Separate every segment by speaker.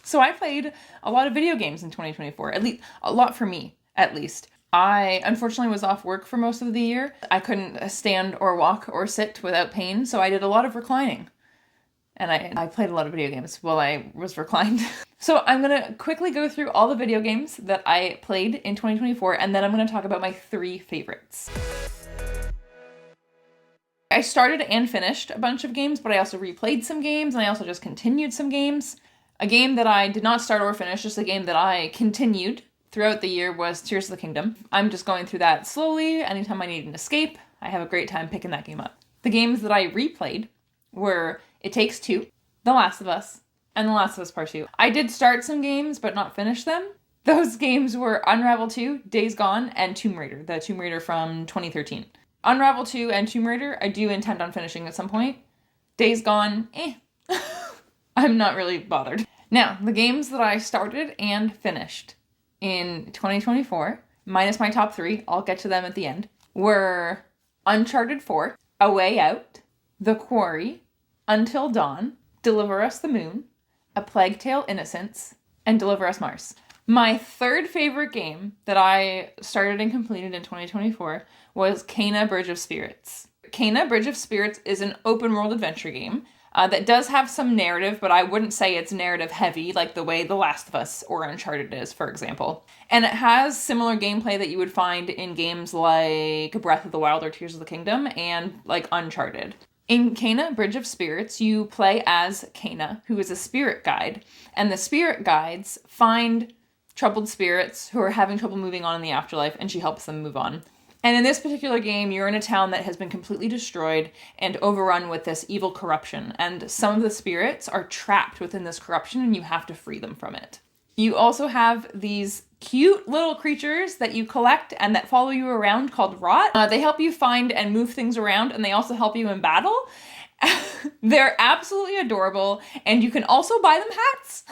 Speaker 1: So I played a lot of video games in 2024, at least a lot for me, at least. I unfortunately was off work for most of the year. I couldn't stand or walk or sit without pain, so I did a lot of reclining. And I played a lot of video games while I was reclined. So I'm going to quickly go through all the video games that I played in 2024, and then I'm going to talk about my 3 favorites. I started and finished a bunch of games, but I also replayed some games, and I also just continued some games. A game that I did not start or finish, just a game that I continued throughout the year, was Tears of the Kingdom. I'm just going through that slowly. Anytime I need an escape, I have a great time picking that game up. The games that I replayed were It Takes Two, The Last of Us, and The Last of Us Part 2. I did start some games, but not finish them. Those games were Unravel 2, Days Gone, and Tomb Raider, the Tomb Raider from 2013. Unravel 2 and Tomb Raider, I do intend on finishing at some point. Days Gone, I'm not really bothered. Now, the games that I started and finished in 2024, minus my top 3, I'll get to them at the end, were Uncharted 4, A Way Out, The Quarry, Until Dawn, Deliver Us the Moon, A Plague Tale: Innocence, and Deliver Us Mars. My 3rd favorite game that I started and completed in 2024 was Kena Bridge of Spirits. Kena Bridge of Spirits is an open world adventure game that does have some narrative, but I wouldn't say it's narrative heavy like the way The Last of Us or Uncharted is, for example. And it has similar gameplay that you would find in games like Breath of the Wild or Tears of the Kingdom and like Uncharted. In Kena Bridge of Spirits, you play as Kena, who is a spirit guide, and the spirit guides find troubled spirits who are having trouble moving on in the afterlife, and she helps them move on. And in this particular game, you're in a town that has been completely destroyed and overrun with this evil corruption, and some of the spirits are trapped within this corruption, and you have to free them from it. You also have these cute little creatures that you collect and that follow you around called Rot. They help you find and move things around, and they also help you in battle. They're absolutely adorable, and you can also buy them hats.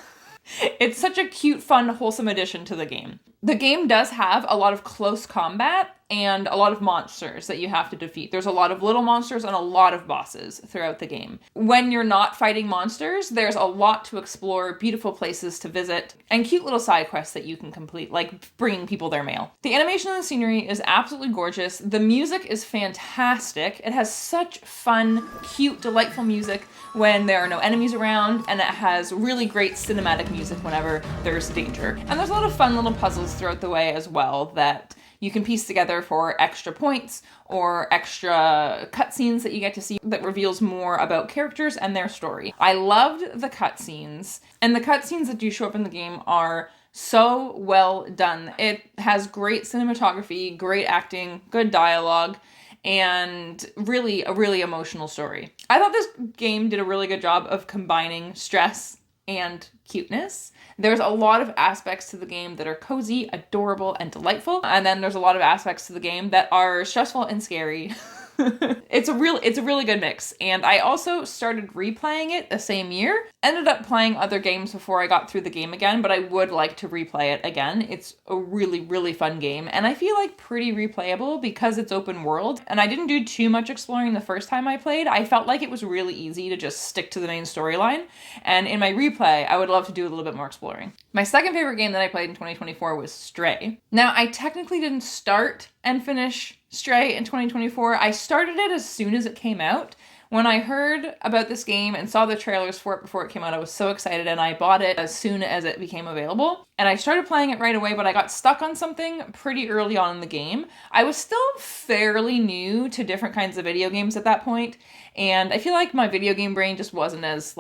Speaker 1: It's such a cute, fun, wholesome addition to the game. The game does have a lot of close combat and a lot of monsters that you have to defeat. There's a lot of little monsters and a lot of bosses throughout the game. When you're not fighting monsters, there's a lot to explore, beautiful places to visit, and cute little side quests that you can complete, like bringing people their mail. The animation and the scenery is absolutely gorgeous. The music is fantastic. It has such fun, cute, delightful music when there are no enemies around, and it has really great cinematic music whenever there's danger. And there's a lot of fun little puzzles throughout the way as well that you can piece together for extra points or extra cutscenes that you get to see that reveals more about characters and their story. I loved the cutscenes, and the cutscenes that do show up in the game are so well done. It has great cinematography, great acting, good dialogue, and really a really emotional story. I thought this game did a really good job of combining stress and cuteness. There's a lot of aspects to the game that are cozy, adorable, and delightful. And then there's a lot of aspects to the game that are stressful and scary. It's a really good mix. And I also started replaying it the same year. Ended up playing other games before I got through the game again, but I would like to replay it again. It's a really, really fun game. And I feel like pretty replayable because it's open world. And I didn't do too much exploring the first time I played. I felt like it was really easy to just stick to the main storyline. And in my replay, I would love to do a little bit more exploring. My second favorite game that I played in 2024 was Stray. Now, I technically didn't start and finish Stray in 2024. I started it as soon as it came out. When I heard about this game and saw the trailers for it before it came out, I was so excited, and I bought it as soon as it became available. And I started playing it right away, but I got stuck on something pretty early on in the game. I was still fairly new to different kinds of video games at that point, and I feel like my video game brain just wasn't as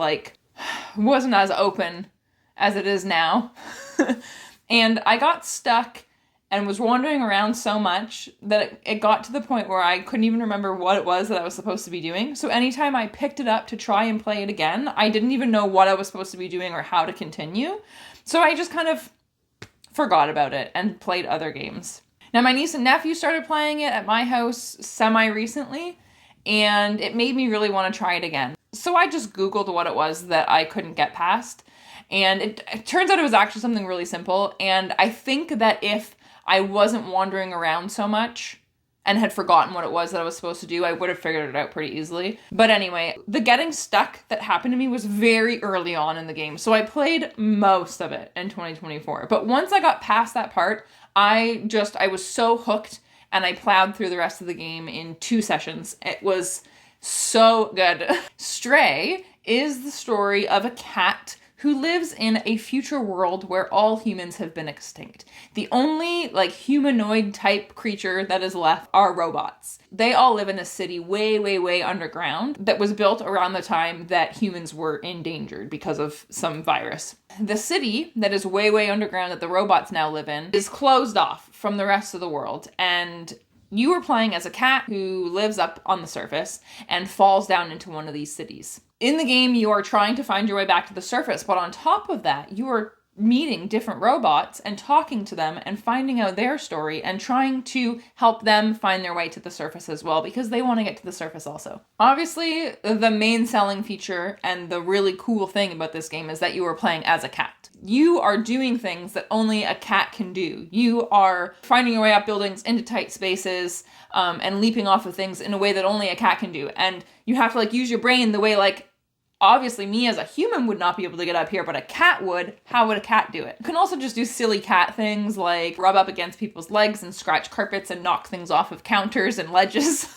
Speaker 1: open as it is now. And I got stuck and was wandering around so much that it got to the point where I couldn't even remember what it was that I was supposed to be doing. So anytime I picked it up to try and play it again, I didn't even know what I was supposed to be doing or how to continue. So I just kind of forgot about it and played other games. Now, my niece and nephew started playing it at my house semi-recently, and it made me really want to try it again. So I just Googled what it was that I couldn't get past, and it turns out it was actually something really simple. And I think that if I wasn't wandering around so much and had forgotten what it was that I was supposed to do, I would have figured it out pretty easily. But anyway, the getting stuck that happened to me was very early on in the game, so I played most of it in 2024. But once I got past that part, I was so hooked, and I plowed through the rest of the game in 2 sessions. It was so good. Stray is the story of a cat who lives in a future world where all humans have been extinct. The only humanoid type creature that is left are robots. They all live in a city way, way, way underground that was built around the time that humans were endangered because of some virus. The city that is way, way underground that the robots now live in is closed off from the rest of the world, and you are playing as a cat who lives up on the surface and falls down into one of these cities. In the game, you are trying to find your way back to the surface, but on top of that, you are meeting different robots and talking to them and finding out their story and trying to help them find their way to the surface as well, because they want to get to the surface also. Obviously, the main selling feature and the really cool thing about this game is that you are playing as a cat. You are doing things that only a cat can do. You are finding your way up buildings into tight spaces and leaping off of things in a way that only a cat can do. And you have to use your brain the way obviously me as a human would not be able to get up here, but a cat would. How would a cat do it? You can also just do silly cat things like rub up against people's legs and scratch carpets and knock things off of counters and ledges.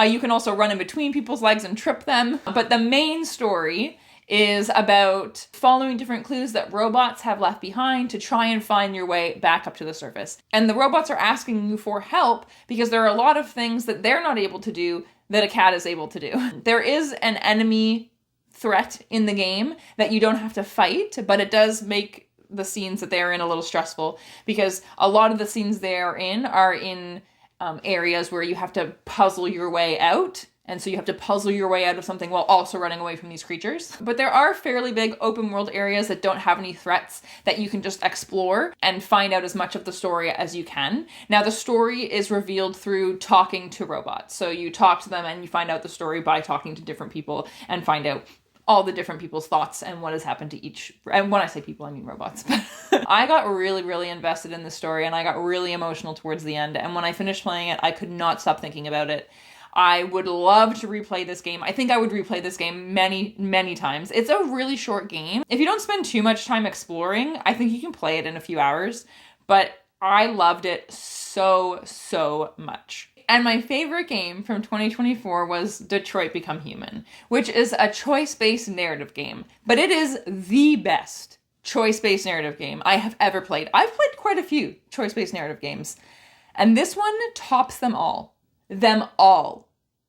Speaker 1: You can also run in between people's legs and trip them. But the main story is about following different clues that robots have left behind to try and find your way back up to the surface. And the robots are asking you for help because there are a lot of things that they're not able to do that a cat is able to do. There is an enemy threat in the game that you don't have to fight, but it does make the scenes that they're in a little stressful, because a lot of the scenes they're in are in areas where you have to puzzle your way out. And so you have to puzzle your way out of something while also running away from these creatures. But there are fairly big open world areas that don't have any threats that you can just explore and find out as much of the story as you can. Now, the story is revealed through talking to robots. So you talk to them and you find out the story by talking to different people and find out all the different people's thoughts and what has happened to each. And when I say people, I mean robots. I got really, really invested in the story, and I got really emotional towards the end. And when I finished playing it, I could not stop thinking about it. I would love to replay this game. I think I would replay this game many, many times. It's a really short game. If you don't spend too much time exploring, I think you can play it in a few hours. But I loved it so, so much. And my favorite game from 2024 was Detroit Become Human, which is a choice-based narrative game. But it is the best choice-based narrative game I have ever played. I've played quite a few choice-based narrative games, and this one tops them all. Them all.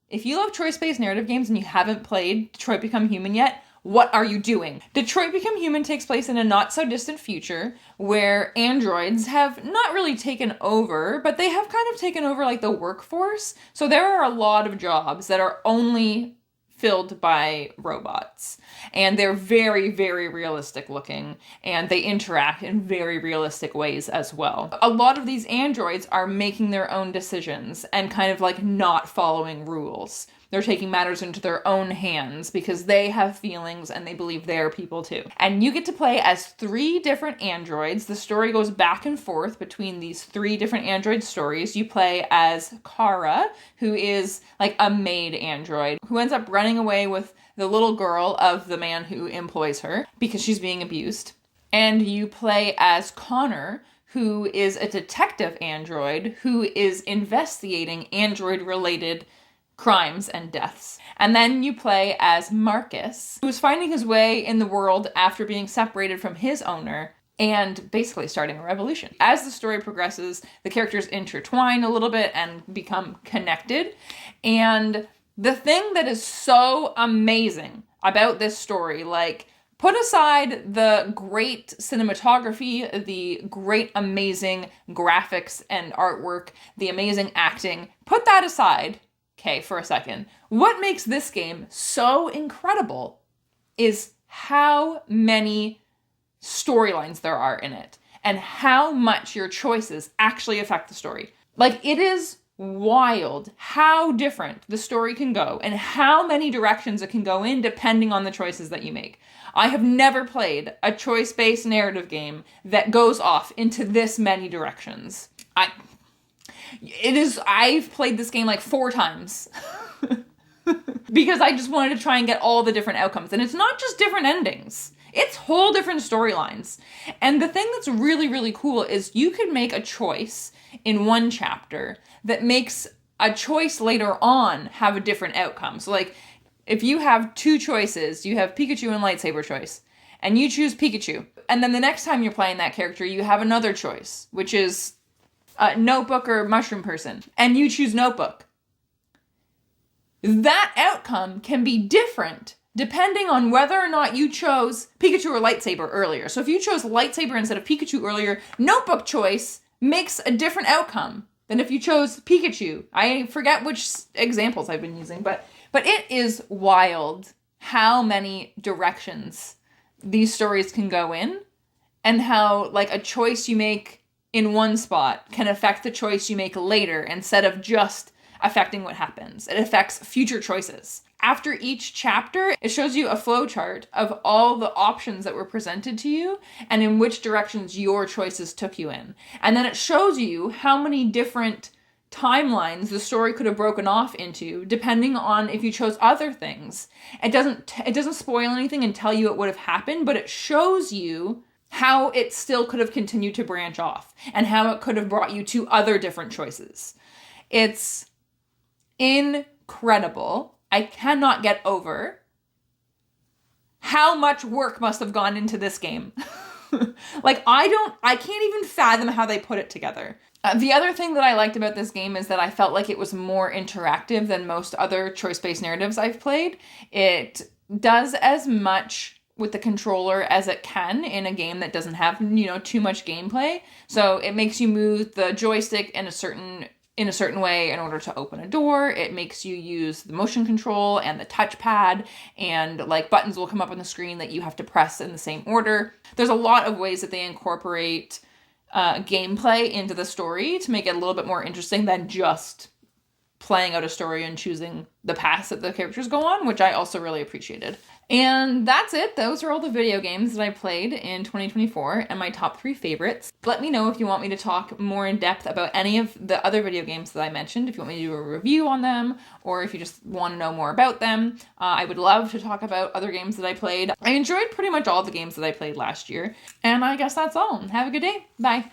Speaker 1: If you love choice-based narrative games and you haven't played Detroit Become Human yet, what are you doing? Detroit Become Human takes place in a not-so-distant future where androids have not really taken over, but they have kind of taken over the workforce. So there are a lot of jobs that are only filled by robots. And they're very, very realistic looking, and they interact in very realistic ways as well. A lot of these androids are making their own decisions and kind of not following rules. They're taking matters into their own hands because they have feelings and they believe they're people too. And you get to play as 3 different androids. The story goes back and forth between these 3 different android stories. You play as Kara, who is a maid android who ends up running away with the little girl of the man who employs her because she's being abused. And you play as Connor, who is a detective android who is investigating android-related crimes and deaths. And then you play as Marcus, who's finding his way in the world after being separated from his owner and basically starting a revolution. As the story progresses, the characters intertwine a little bit and become connected. And the thing that is so amazing about this story, put aside the great cinematography, the great, amazing graphics and artwork, the amazing acting, put that aside, for a second. What makes this game so incredible is how many storylines there are in it and how much your choices actually affect the story. It is wild how different the story can go and how many directions it can go in depending on the choices that you make. I have never played a choice-based narrative game that goes off into this many directions. I've played this game like 4 times. Because I just wanted to try and get all the different outcomes. And it's not just different endings. It's whole different storylines. And the thing that's really, really cool is you could make a choice in one chapter that makes a choice later on have a different outcome. So like, if you have 2 choices, you have Pikachu and lightsaber choice, and you choose Pikachu. And then the next time you're playing that character, you have another choice, which is Notebook or Mushroom Person, and you choose Notebook. That outcome can be different depending on whether or not you chose Pikachu or lightsaber earlier. So if you chose lightsaber instead of Pikachu earlier, Notebook choice makes a different outcome than if you chose Pikachu. I forget which examples I've been using, but it is wild how many directions these stories can go in, and how like a choice you make in one spot can affect the choice you make later instead of just affecting what happens. It affects future choices. After each chapter, it shows you a flowchart of all the options that were presented to you and in which directions your choices took you in. And then it shows you how many different timelines the story could have broken off into depending on if you chose other things. It doesn't spoil anything and tell you what would have happened, but it shows you how it still could have continued to branch off and how it could have brought you to other different choices. It's incredible. I cannot get over how much work must have gone into this game. Like, I can't even fathom how they put it together. The other thing that I liked about this game is that I felt like it was more interactive than most other choice-based narratives I've played. It does as much with the controller as it can in a game that doesn't have, too much gameplay. So it makes you move the joystick in a certain way in order to open a door. It makes you use the motion control and the touchpad, and like buttons will come up on the screen that you have to press in the same order. There's a lot of ways that they incorporate gameplay into the story to make it a little bit more interesting than just playing out a story and choosing the paths that the characters go on, which I also really appreciated. And that's it. Those are all the video games that I played in 2024 and my top 3 favorites. Let me know if you want me to talk more in depth about any of the other video games that I mentioned, if you want me to do a review on them, or if you just want to know more about them. I would love to talk about other games that I played. I enjoyed pretty much all the games that I played last year. And I guess that's all. Have a good day. Bye.